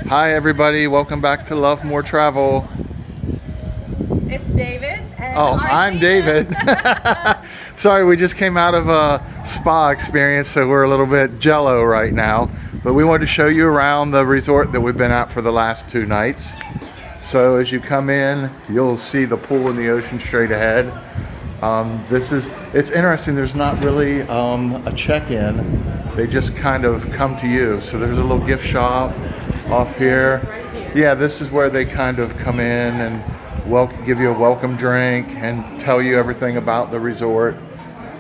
Hi everybody, welcome back to Love More Travel. It's David. And I'm David. Sorry, we just came out of a spa experience, so we're a little bit jello right now. But we wanted to show you around the resort that we've been at for the last 2 nights. So as you come in, you'll see the pool and the ocean straight ahead. It's interesting, there's not really a check-in. They just kind of come to you. So there's a little gift shop off here. Yeah, this is where they kind of come in and give you a welcome drink and tell you everything about the resort.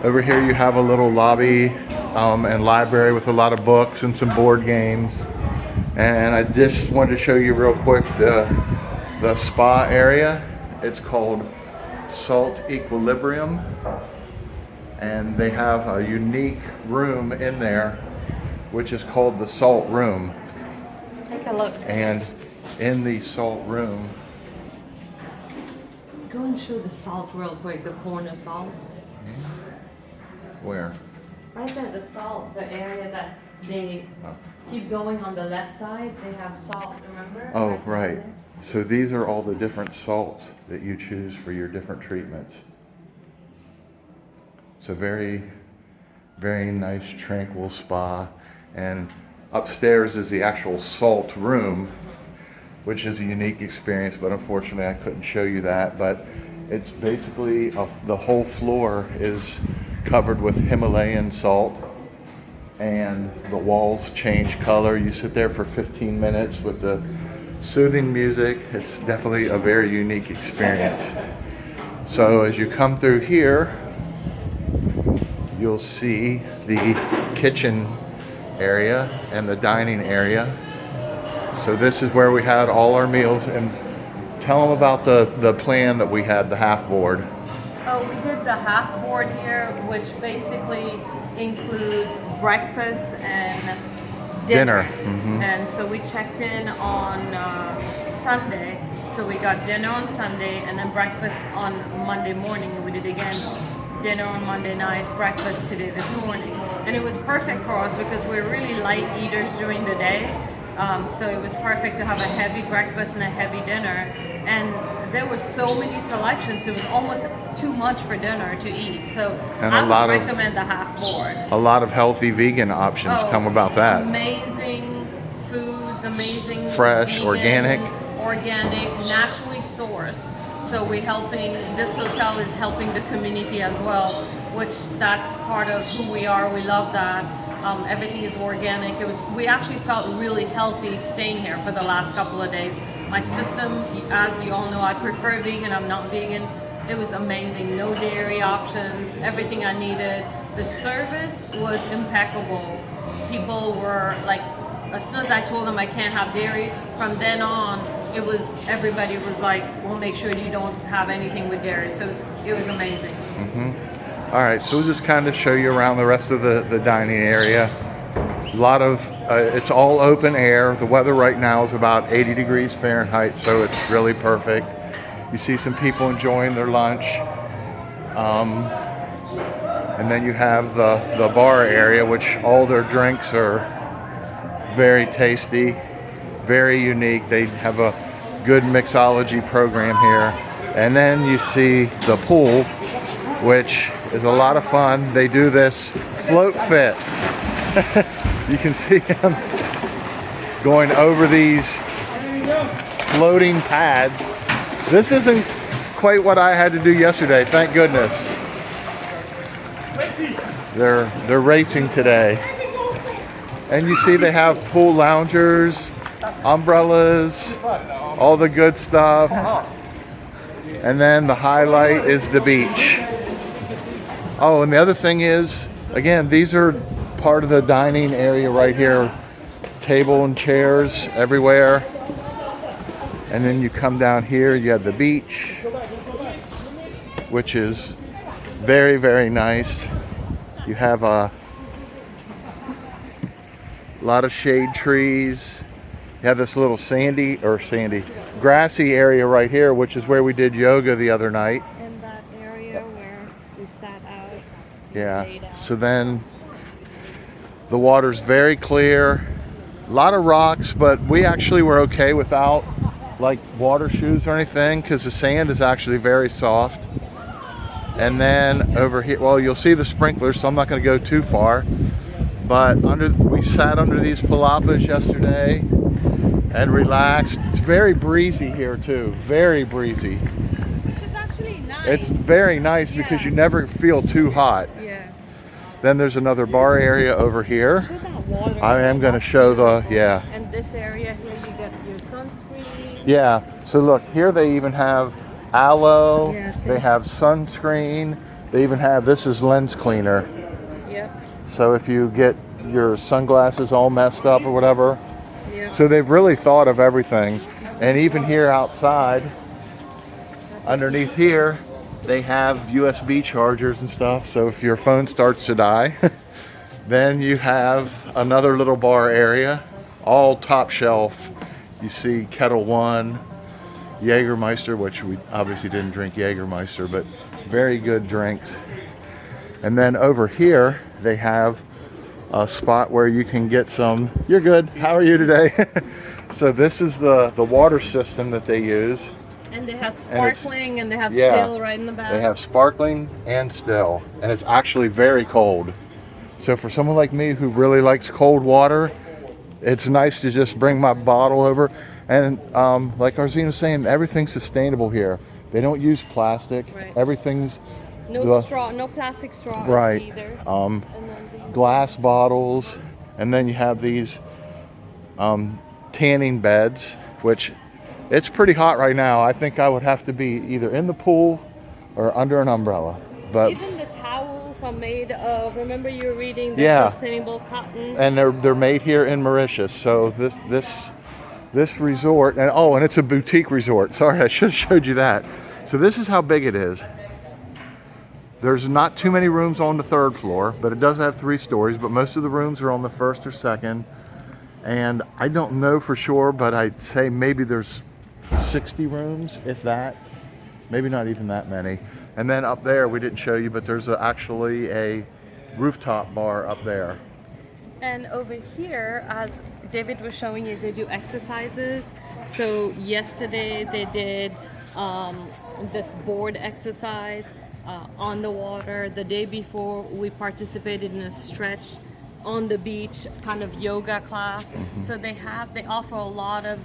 Over here you have a little lobby and library with a lot of books and some board games. And I just wanted to show you real quick the spa area. It's called Salt Equilibrium, and they have a unique room in there which is called the Salt Room. take a look. And in the Salt Room, Go and show the salt real quick, the corner salt. where? Right there, the salt, the area that they keep going on the left side, they have salt, remember? Oh, right. there. So these are all the different salts that you choose for your different treatments. It's a very, very nice, tranquil spa. And upstairs is the actual salt room, which is a unique experience, but unfortunately I couldn't show you that. But it's basically, the whole floor is covered with Himalayan salt, and the walls change color. You sit there for 15 minutes with the soothing music. It's definitely a very unique experience. So as you come through here, you'll see the kitchen area and the dining area. So this is where we had all our meals. And tell them about the plan that we had, the half board. Oh, we did the half board here, which basically includes breakfast and dinner. Mm-hmm. And so we checked in on Sunday. So we got dinner on Sunday and then breakfast on Monday morning. And we did again dinner on Monday night, breakfast today this morning. And it was perfect for us because we're really light eaters during the day. So it was perfect to have a heavy breakfast and a heavy dinner. And there were so many selections, it was almost too much for dinner to eat. So And I would recommend the half board. A lot of healthy vegan options. Tell them about that. Amazing foods, amazing Fresh, vegan, organic, naturally sourced. So this hotel is helping the community as well, which that's part of who we are. We love that. Everything is organic. We actually felt really healthy staying here for the last couple of days. My system, as you all know, I prefer vegan. I'm not vegan. It was amazing. No dairy options. Everything I needed. The service was impeccable. People were like, as soon as I told them I can't have dairy, from then on, everybody was like, we'll make sure you don't have anything with dairy. So it was amazing. Mm-hmm. All right, so we'll just kind of show you around the rest of the dining area. A lot of, it's all open air. The weather right now is about 80 degrees Fahrenheit, so it's really perfect. You see some people enjoying their lunch. And then you have the bar area, which all their drinks are very tasty, very unique. They have a good mixology program here. And then you see the pool, which is a lot of fun. They do this float fit. You can see them going over these floating pads. This isn't quite what I had to do yesterday, thank goodness. They're racing today. And you see they have pool loungers, umbrellas, all the good stuff. And then the highlight is the beach. Oh, and the other thing is, again, these are part of the dining area right here. Table and chairs everywhere. And then you come down here, you have the beach, which is very, very nice. You have a lot of shade trees. You have this little grassy area right here, which is where we did yoga the other night. In that area where we sat out. Yeah, so then the water's very clear. A lot of rocks, but we actually were okay without like water shoes or anything because the sand is actually very soft. And then over here, well, you'll see the sprinklers, so I'm not going to go too far. But we sat under these palapas yesterday and relaxed. It's very breezy here too, very breezy. Which is actually nice. It's very nice because you never feel too hot. Yeah. Then there's another bar area over here. Show that water. I am going to show And this area here, you get your sunscreen. Yeah, so look, here they even have aloe, Yes, they have sunscreen, they even have, this is lens cleaner. Yep. So if you get your sunglasses all messed up or whatever. Yep. So they've really thought of everything. And even here outside, underneath here, they have USB chargers and stuff. So if your phone starts to die, then you have another little bar area, all top shelf. You see Kettle One, Jägermeister, which we obviously didn't drink Jägermeister, but very good drinks. And then over here, they have a spot where you can get some, you're good, how are you today? So this is the water system that they use. And they have sparkling and they have yeah, still right in the back. They have sparkling and still, and it's actually very cold. So for someone like me who really likes cold water, it's nice to just bring my bottle over. And like Arzina was saying, everything's sustainable here. They don't use plastic. Right. Everything's no straw, no plastic straws right. either. Glass bottles, and then you have these tanning beds, which it's pretty hot right now. I think I would have to be either in the pool or under an umbrella. But even the towels are made of, remember you were reading the sustainable cotton? And they're made here in Mauritius. So this resort, and it's a boutique resort. Sorry, I should have showed you that. So this is how big it is. There's not too many rooms on the third floor, but it does have 3 stories, but most of the rooms are on the first or second. And I don't know for sure, but I'd say maybe there's 60 rooms, if that. Maybe not even that many. And then up there, we didn't show you, but there's actually a rooftop bar up there. And over here, as David was showing you, they do exercises. So yesterday they did this board exercise on the water. The day before, we participated in a stretch on the beach kind of yoga class. So they offer a lot of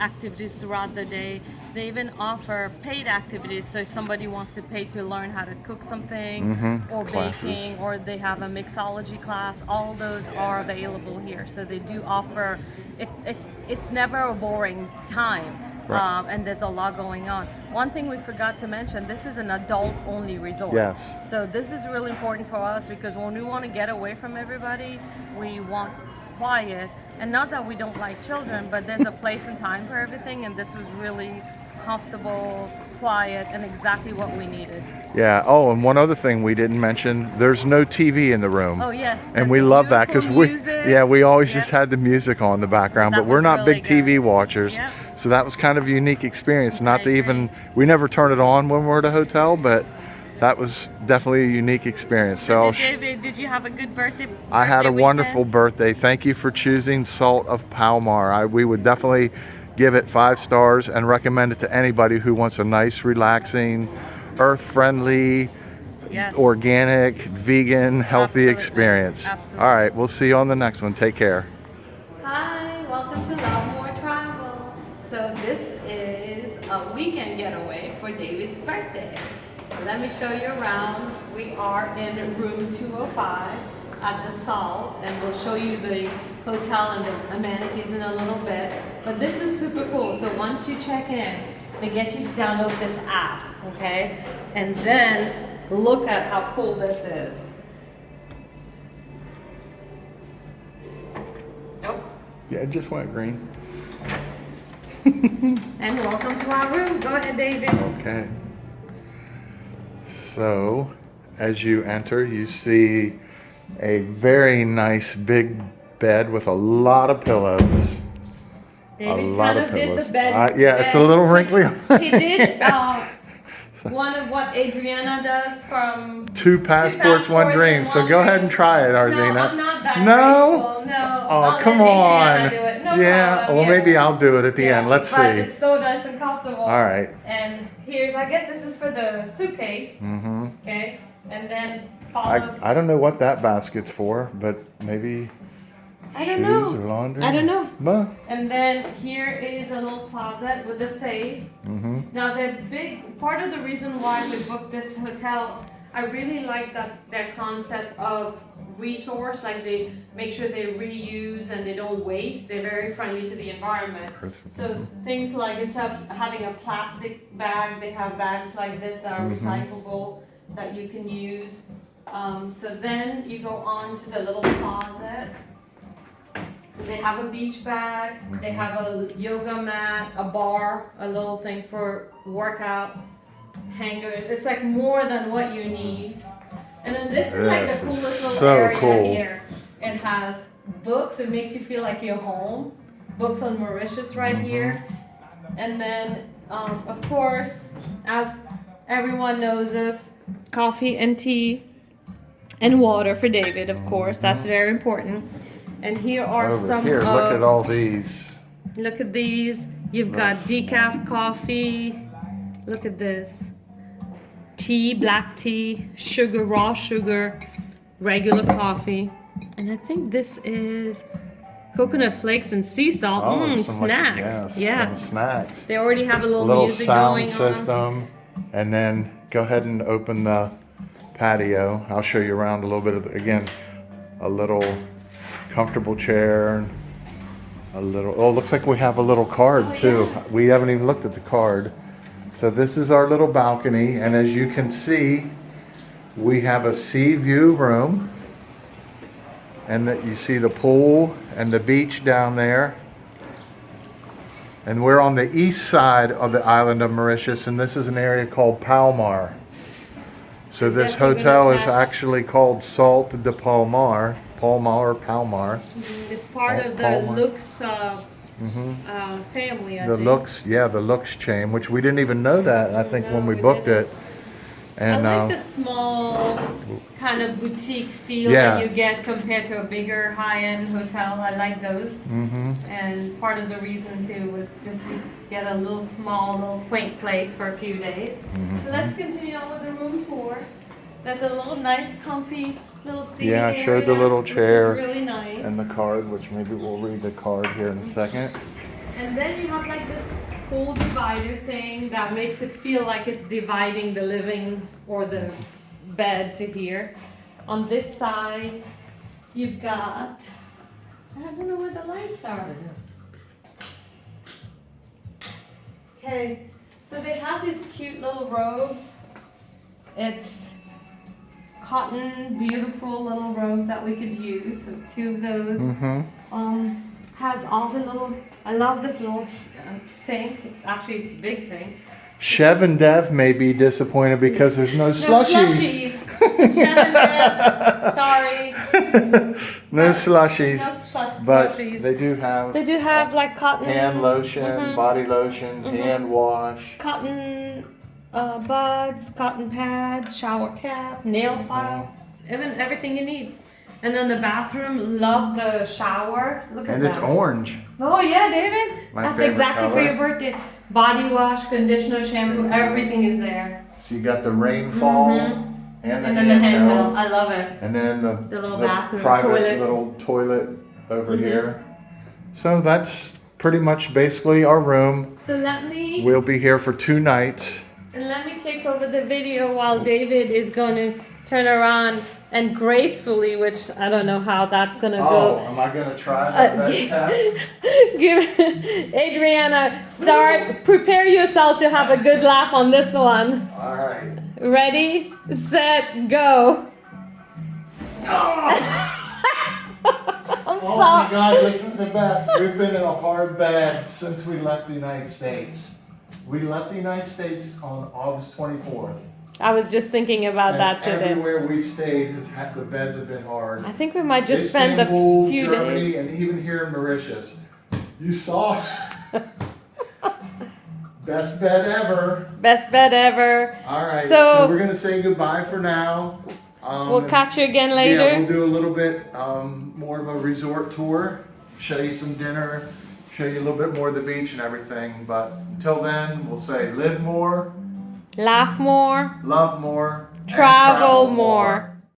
activities throughout the day. They even offer paid activities, so if somebody wants to pay to learn how to cook something or Classes. baking, or they have a mixology class, all those are available here. So they do offer, it's never a boring time. Right. And there's a lot going on. One thing we forgot to mention, this is an adult-only resort. Yes. So this is really important for us because when we want to get away from everybody, we want quiet. And not that we don't like children, but there's a place and time for everything, and this was really comfortable, quiet, and exactly what we needed. Yeah. Oh, and one other thing we didn't mention, there's no TV in the room. Oh, yes. And we love that because we always just had the music on in the background, but we're not really big TV watchers. Yep. So that was kind of a unique experience. Not to I even, we never turn it on when we're at a hotel, but that was definitely a unique experience. So David, did you have a good birthday? I had a weekend? wonderful birthday. Thank you for choosing Salt of Palmar. We would definitely give it 5 stars and recommend it to anybody who wants a nice, relaxing, earth-friendly, organic, vegan, healthy experience. Absolutely. All right, we'll see you on the next one. Take care. Hi, welcome to Love More Travel. So this is a weekend getaway for David's birthday. So let me show you around. We are in room 205 at the Salt, and we'll show you the hotel and the amenities in a little bit. But this is super cool. So once you check in, they get you to download this app, okay? And then look at how cool this is. Nope. Yeah, it just went green. And welcome to our room. Go ahead, David. Okay. So, as you enter, you see a very nice big bed with a lot of pillows. David a lot kind of of did pillows. the bed. Yeah, it's a little wrinkly. He did one of what Adriana does from Two passports, one dream. So go ahead and try it, Arzina. No, I'm not that No? graceful. No. Oh, I'll come let on. Adriana do it. No Yeah, problem. well, Yeah. maybe I'll do it at the end. Let's But see. it's so nice and comfortable. All right. And here's, I guess this is for the suitcase. Mm-hmm. Okay. And then follow. I don't know what that basket's for, but maybe I don't shoes know. or laundry. I don't know. Huh? And then here is a little closet with a safe. Mm-hmm. Now the big part of the reason why we booked this hotel, I really like their concept of resource, like they make sure they reuse and they don't waste. They're very friendly to the environment. So things like instead of having a plastic bag, they have bags like this that are recyclable that you can use. So then you go on to the little closet. They have a beach bag, they have a yoga mat, a bar, a little thing for workout, hangers. It's like more than what you need. And then this is like the This is coolest little so area cool. here. It has books, it makes you feel like you're home. Books on Mauritius right here. And then, of course, as everyone knows us, coffee and tea and water for David, of course. That's very important. And here are Over some here, of, look at all these. look at these. You've got decaf coffee. Look at this. Tea, black tea, sugar, raw sugar, regular coffee. And I think this is coconut flakes and sea salt. Some like- Snack. yes, Yeah. some snacks. They already have a little music sound going system. And then go ahead and open the patio. I'll show you around a little bit of again, a little comfortable chair and a little, oh, looks like we have a little card too. We haven't even looked at the card. So this is our little balcony, and as you can see, we have a sea view room, and that you see the pool and the beach down there. And we're on the east side of the island of Mauritius, and this is an area called Palmar. So this Definitely hotel gonna is catch- actually called Salt de Palmar, Palmar. It's part of the Palmar. Lux family, I The think. Lux, yeah, the Lux chain, which we didn't even know that, I think, No, when we we booked didn't. it. And I like the small kind of boutique feel Yeah. that you get compared to a bigger high-end hotel. I like those. And part of the reason too was just to get a little small, little quaint place for a few days. So let's continue on with the room tour. There's a little nice, comfy little seating Yeah, I area, showed the little which is chair really nice. and the card, which maybe we'll read the card here in a second. And then you have like this whole divider thing that makes it feel like it's dividing the living or the bed to here. On this side, you've got, I don't know where the lights are. Okay, so they have these cute little robes. It's cotton, beautiful little robes that we could use. So two of those. Has all the little, I love this little sink. Actually, it's a big sink. Chev and Dev may be disappointed because there's no No slushies. Sorry. No slushies. But Slushies. they do have They do have like cotton. hand lotion, body lotion, hand wash. Cotton buds, cotton pads, shower cap, nail file, even everything you need. And then the bathroom, love the shower. Look at And that. it's orange. Oh yeah, David. My That's favorite exactly for color. your birthday. Body wash, conditioner, shampoo, everything is there. So you got the rainfall and the And then the handheld. handheld. I love it. And then the little bathroom, private toilet. little toilet over here. So that's pretty much basically our room. So let me We'll be here for 2 nights. take over the video while David is going to turn around and gracefully, which I don't know how that's gonna Oh, go. am I gonna try that test? Give Adriana, prepare yourself to have a good laugh on this one. All right. Ready, set, go. Oh my God, this is the best. We've been in a hard bed since we left the United States. We left the United States on August 24th. I was just thinking about And that today. everywhere we stayed, the beds have been hard. I think we might just spend a Istanbul, few Germany, days. and even here in Mauritius. You saw Best bet ever. Best bet ever. All right. So we're gonna say goodbye for now. we'll catch you again later. Yeah, we'll do a little bit more of a resort tour. Show you some dinner. Show you a little bit more of the beach and everything. But until then, we'll say live more, Laugh more. love more, and Travel more.